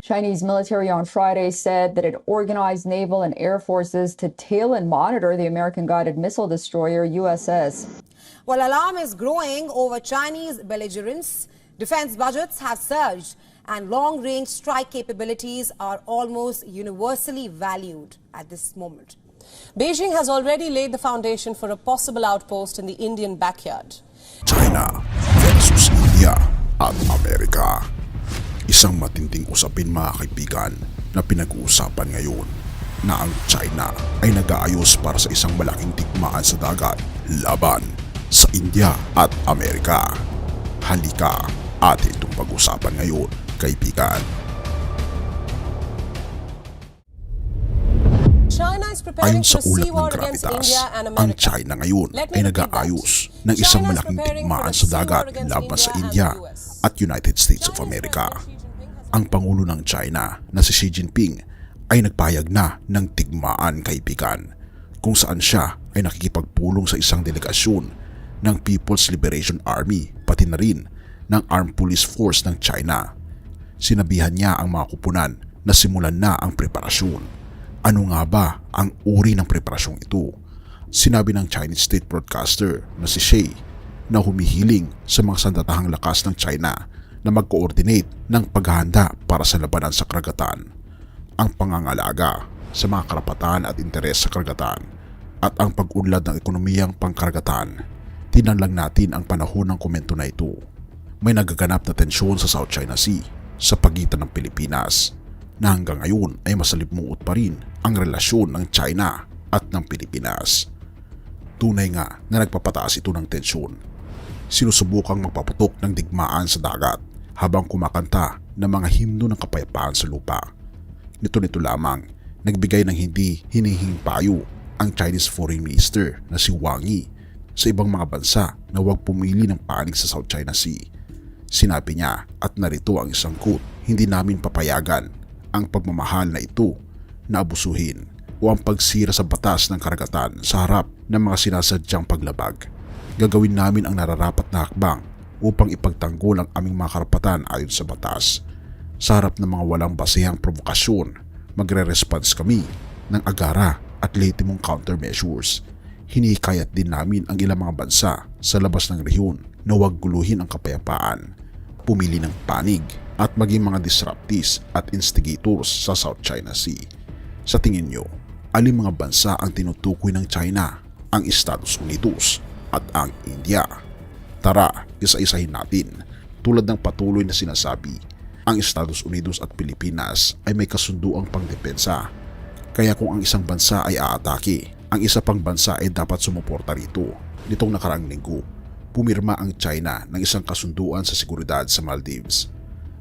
Chinese military on Friday said that it organized naval and air forces to tail and monitor the American-guided missile destroyer USS. While alarm is growing over Chinese belligerence, defense budgets have surged and long-range strike capabilities are almost universally valued at this moment. Beijing has already laid the foundation for a possible outpost in the Indian backyard. China versus India at Amerika. Isang matinding usapin mga kaibigan na pinag-uusapan ngayon na ang China ay nag-aayos para sa isang malaking digmaan sa dagat laban sa India at Amerika. Halika atin itong pag-usapan ngayon, kaibigan. Ayon sa ulat ng Gravitas, ang China ngayon ay nag-aayos ng isang malaking digmaan sa dagat laban sa India at United States of America. Ang Pangulo ng China na si Xi Jinping ay nagpahayag na ng digmaan, kaibigan, kung saan siya ay nakikipagpulong sa isang delegasyon ng People's Liberation Army pati na rin ng Armed Police Force ng China. Sinabihan niya ang mga kupunan na simulan na ang preparasyon. Ano nga ba ang uri ng preparasyong ito? Sinabi ng Chinese state broadcaster na si Xi na humihiling sa mga sandatahang lakas ng China na mag-coordinate ng paghahanda para sa labanan sa karagatan, ang pangangalaga sa mga karapatan at interes sa karagatan, at ang pag-unlad ng ekonomiyang pangkaragatan. Tinanlang natin ang panahon ng komento na ito. May nagaganap na tensyon sa South China Sea sa pagitan ng Pilipinas na hanggang ngayon ay masalibmuot pa rin ang relasyon ng China at ng Pilipinas. Tunay nga na nagpapataas ito ng tensyon. Sinusubukang magpaputok ng digmaan sa dagat habang kumakanta ng mga himno ng kapayapaan sa lupa. Nito lamang, nagbigay ng hindi hinihing payo ang Chinese Foreign Minister na si Wang Yi sa ibang mga bansa na huwag pumili ng panig sa South China Sea. Sinabi niya, at narito ang isang quote, "Hindi namin papayagan ang pagmamahal na ito na abusuhin o ang pagsira sa batas ng karagatan sa harap ng mga sinasadyang paglabag. Gagawin namin ang nararapat na hakbang upang ipagtanggol ang aming mga karapatan ayon sa batas. Sa harap ng mga walang basehang provokasyon, magre-response kami ng agara at lehitimong countermeasures. Hinihikayat din namin ang ilang mga bansa sa labas ng rehiyon na huwag guluhin ang kapayapaan, pumili ng panig at maging mga disruptees at instigators sa South China Sea." Sa tingin nyo, alin mga bansa ang tinutukoy ng China, ang Estados Unidos at ang India? Tara, isa-isahin natin. Tulad ng patuloy na sinasabi, ang Estados Unidos at Pilipinas ay may kasunduang pangdepensa. Kaya kung ang isang bansa ay aatake, ang isa pang bansa ay dapat sumuporta rito. Nitong nakaraang linggo, pumirma ang China ng isang kasunduan sa seguridad sa Maldives.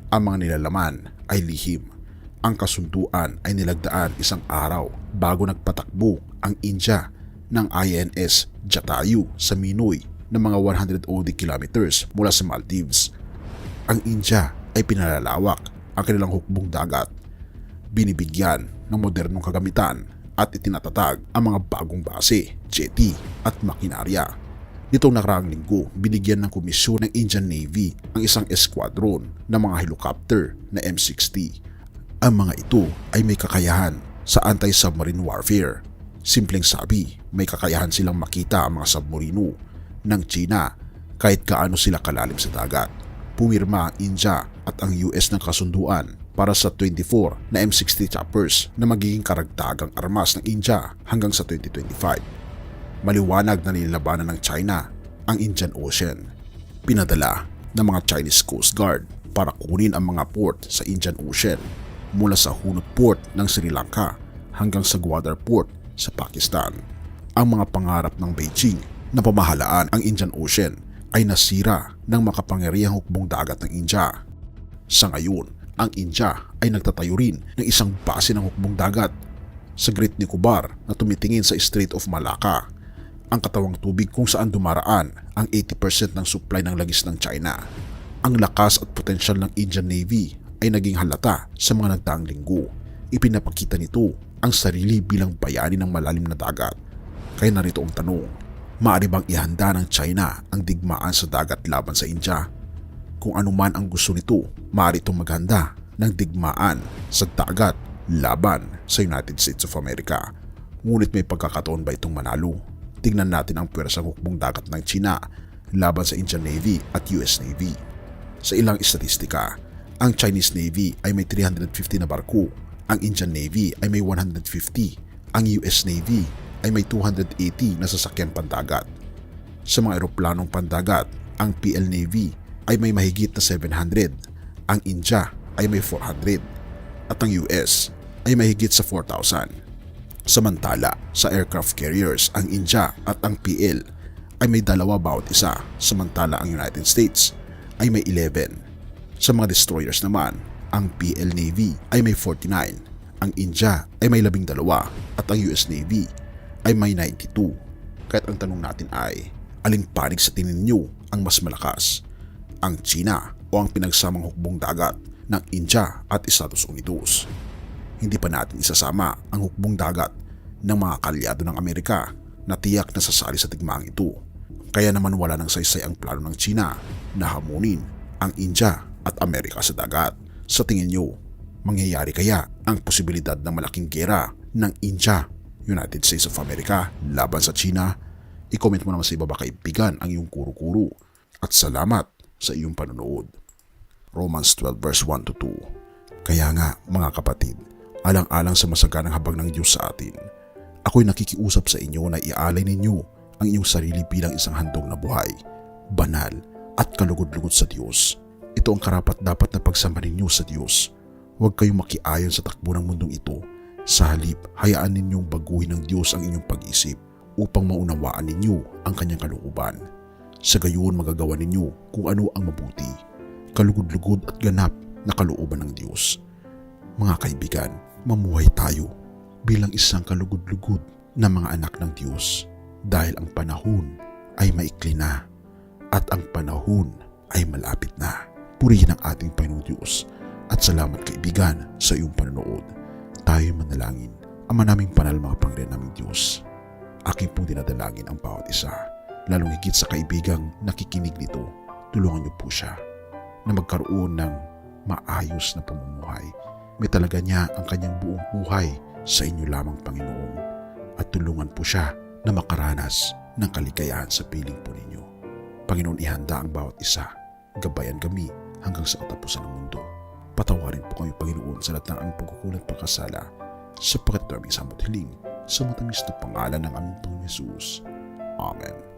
Ang mga nilalaman ay lihim. Ang kasunduan ay nilagdaan isang araw bago nagpatakbo ang India ng INS Jatayu sa Minoy ng mga 100 kilometers mula sa Maldives. Ang India ay pinalalawak ang kanilang hukbong dagat, binibigyan ng modernong kagamitan at itinatatag ang mga bagong base, jetty at makinarya. Nitong nakaraang linggo, binigyan ng komisyon ng Indian Navy ang isang esquadron ng mga helicopter na M60. Ang mga ito ay may kakayahan sa anti-submarine warfare. Simpleng sabi, may kakayahan silang makita ang mga submarino ng China kahit gaano sila kalalim sa dagat. Pumirma ang India at ang US ng kasunduan para sa 24 na M60 choppers na magiging karagdagang armas ng India hanggang sa 2025. Maliwanag na nilabanan ng China ang Indian Ocean. Pinadala ng mga Chinese Coast Guard para kunin ang mga port sa Indian Ocean mula sa Hunut Port ng Sri Lanka hanggang sa Gwadar Port sa Pakistan. Ang mga pangarap ng Beijing na pamahalaan ang Indian Ocean ay nasira ng makapangyarihang hukbong dagat ng India. Sa ngayon, ang India ay nagtatayo rin ng isang base ng hukbong dagat sa Great Nicobar na tumitingin sa Strait of Malacca, ang katawang tubig kung saan dumaraan ang 80% ng supply ng langis ng China. Ang lakas at potensyal ng Indian Navy ay naging halata sa mga nagdaang linggo. Ipinapakita nito ang sarili bilang bayani ng malalim na dagat. Kaya narito ang tanong, maaari bang ihanda ng China ang digmaan sa dagat laban sa India? Kung anuman ang gusto nito, maaari itong maghanda ng digmaan sa dagat laban sa United States of America. Ngunit may pagkakataon ba itong manalo? Tingnan natin ang pwersang hukbong dagat ng China laban sa Indian Navy at US Navy. Sa ilang istatistika, ang Chinese Navy ay may 350 na barko, ang Indian Navy ay may 150, ang US Navy ay may 280 na sasakyang pandagat. Sa mga eroplanong pandagat, ang PL Navy ay may mahigit na 700, ang India ay may 400, at ang US ay mahigit sa 4,000. Samantala, sa aircraft carriers, ang India at ang PL ay may 2 bawat isa, samantala ang United States ay may 11. Sa mga destroyers naman, ang PL Navy ay may 49, ang India ay may 12 at ang US Navy ay may 92. Kaya't ang tanong natin ay, aling panig sa tingin niyo ang mas malakas? Ang China o ang pinagsamang hukbong dagat ng India at Estados Unidos? Hindi pa natin isasama ang hukbong dagat ng mga kalyado ng Amerika na tiyak na sasali sa digmaang ito. Kaya naman wala nang saysay ang plano ng China na hamunin ang India at Amerika sa dagat. Sa tingin nyo, mangyayari kaya ang posibilidad ng malaking gera ng India, United States of America laban sa China? I-comment mo naman sa ibaba kaibigan ang iyong kuro-kuro. At salamat sa iyong panonood. Romans 12 verse 1 to 2. Kaya nga mga kapatid, alang-alang sa masaganang habag ng Diyos sa atin, ako'y nakikiusap sa inyo na ialay ninyo ang iyong sarili bilang isang handog na buhay, banal at kalugod-lugod sa Diyos. Ito ang karapat-dapat na pagsamba ninyo sa Diyos. Huwag kayong makiayon sa takbo ng mundong ito. Sa halip, hayaan ninyong baguhin ng Diyos ang inyong pag-isip upang maunawaan ninyo ang kanyang kalooban. Sa gayon magagawa ninyo kung ano ang mabuti, kalugod-lugod at ganap na kalooban ng Diyos. Mga kaibigan, mamuhay tayo bilang isang kalugod-lugod na mga anak ng Diyos dahil ang panahon ay maikli na at ang panahon ay malapit na. Purihin ang ating Panginoong Diyos at salamat kaibigan sa iyong panonood. Tayo manalangin. Ama naming banal mga Panginoon naming Diyos, aking pong dinadalangin ang bawat isa, lalong higit sa kaibigang nakikinig nito. Tulungan niyo po siya na magkaroon ng maayos na pamumuhay. May talaga niya ang kanyang buong buhay sa inyo lamang, Panginoon. At tulungan po siya na makaranas ng kaligayahan sa piling po ninyo. Panginoon, ihanda ang bawat isa. Gabayan kami hanggang sa katapusan ng mundo. Patawarin po kami, Panginoon, sa lahat ng aming pagkukulang at pagkasala, sapagkat ito aming samot hiling sa matamis na pangalan ng aming Panginoon Jesus. Amen.